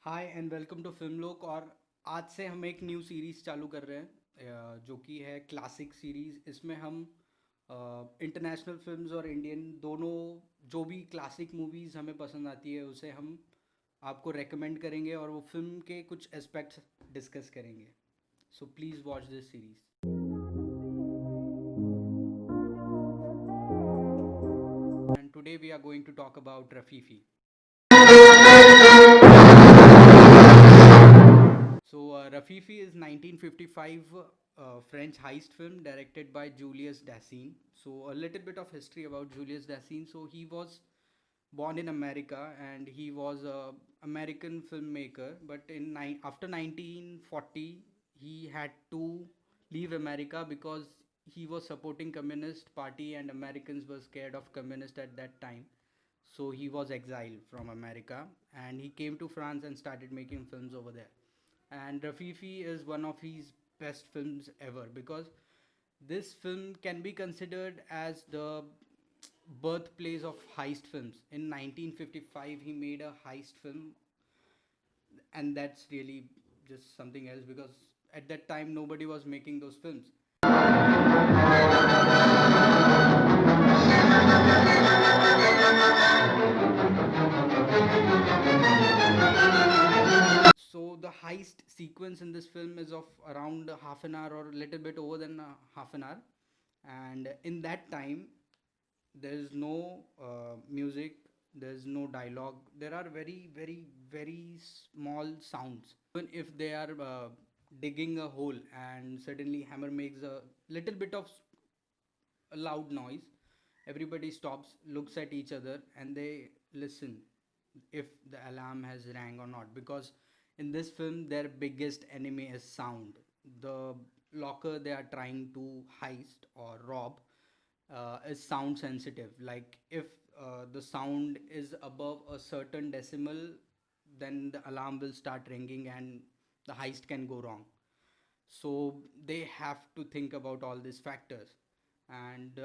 Hi and welcome to film Lok. और आज से हम एक न्यू सीरीज़ चालू कर रहे हैं जो कि है क्लासिक सीरीज़। इसमें हम इंटरनेशनल फिल्म्स और इंडियन दोनों जो भी क्लासिक मूवीज़ हमें पसंद आती है उसे हम आपको रेकमेंड करेंगे और वो फिल्म के कुछ एस्पेक्ट्स डिस्कस करेंगे। So please watch this series. And today we are going to talk about Rafifi. So, Rafifi is 1955 French heist film directed by Julius Dassin. So, a little bit of history about Julius Dassin. So, he was born in America and he was a American filmmaker. But after 1940, he had to leave America because he was supporting Communist Party and Americans were scared of communist at that time. So he was exiled from America and he came to France and started making films over there. And Rafifi is one of his best films ever because this film can be considered as the birthplace of heist films. In 1955, he made a heist film, and that's really just something else because at that time nobody was making those films. So the heist sequence in this film is of around half an hour or a little bit over than half an hour, and in that time there is no music, there is no dialogue, there are very small sounds. Even if they are digging a hole and suddenly hammer makes a little bit of a loud noise, everybody stops, looks at each other, and they listen if the alarm has rang or not. Because in this film, their biggest enemy is sound. The locker they are trying to heist or rob is sound sensitive. Like if the sound is above a certain decimal, then the alarm will start ringing and the heist can go wrong. So they have to think about all these factors, and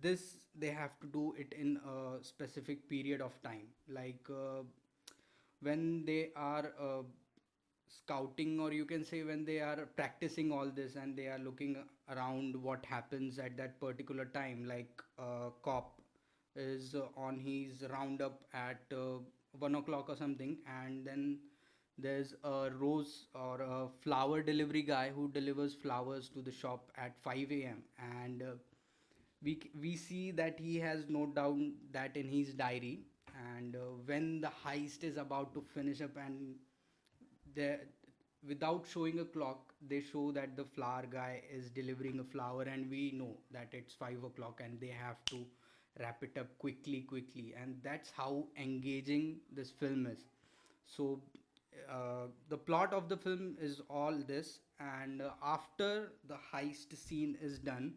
this they have to do it in a specific period of time. Like when they are scouting, or you can say when they are practicing all this and they are looking around what happens at that particular time. Like a cop is on his roundup at 1 o'clock or something, and then there's a rose or a flower delivery guy who delivers flowers to the shop at 5 a.m. and we see that he has noted down that in his diary. And when the heist is about to finish up, and they, without showing a clock, they show that the flower guy is delivering a flower, and we know that it's 5 o'clock and they have to wrap it up quickly, and that's how engaging this film is. So the plot of the film is all this, and after the heist scene is done,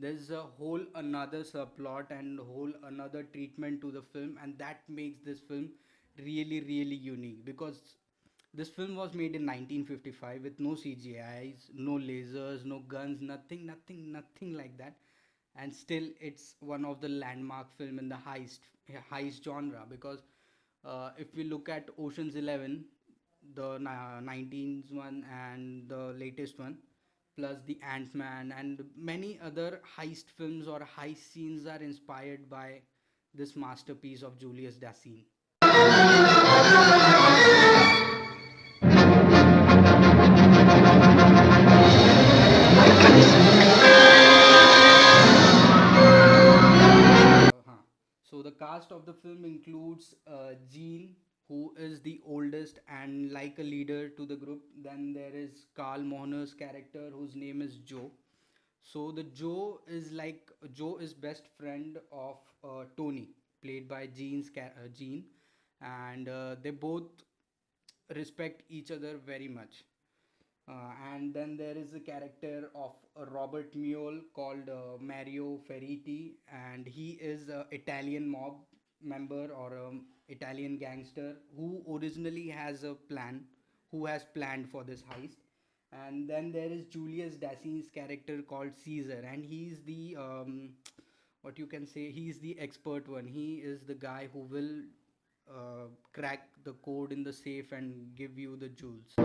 there's a whole another subplot and whole another treatment to the film, and that makes this film really unique because this film was made in 1955 with no CGIs, no lasers, no guns, nothing like that. And still, it's one of the landmark film in the heist genre because if we look at Ocean's 11, the 19's one and the latest one, plus the Ant-Man and many other heist films or heist scenes are inspired by this masterpiece of Julius Dassin. Huh. So the cast of the film includes Gene, who is the oldest and like a leader to the group. Then there is Carl Mohner's character, whose name is Joe. So the Joe is best friend of Tony, played by Gene, and they both respect each other very much. And then there is a character of Robert Mule called Mario Ferretti, and he is an Italian mob member or Italian gangster who originally has a plan, who has planned for this heist. And then there is Julius Dassin's character called Caesar, and he's the what you can say, he's the expert one. He is the guy who will crack the code in the safe and give you the jewels.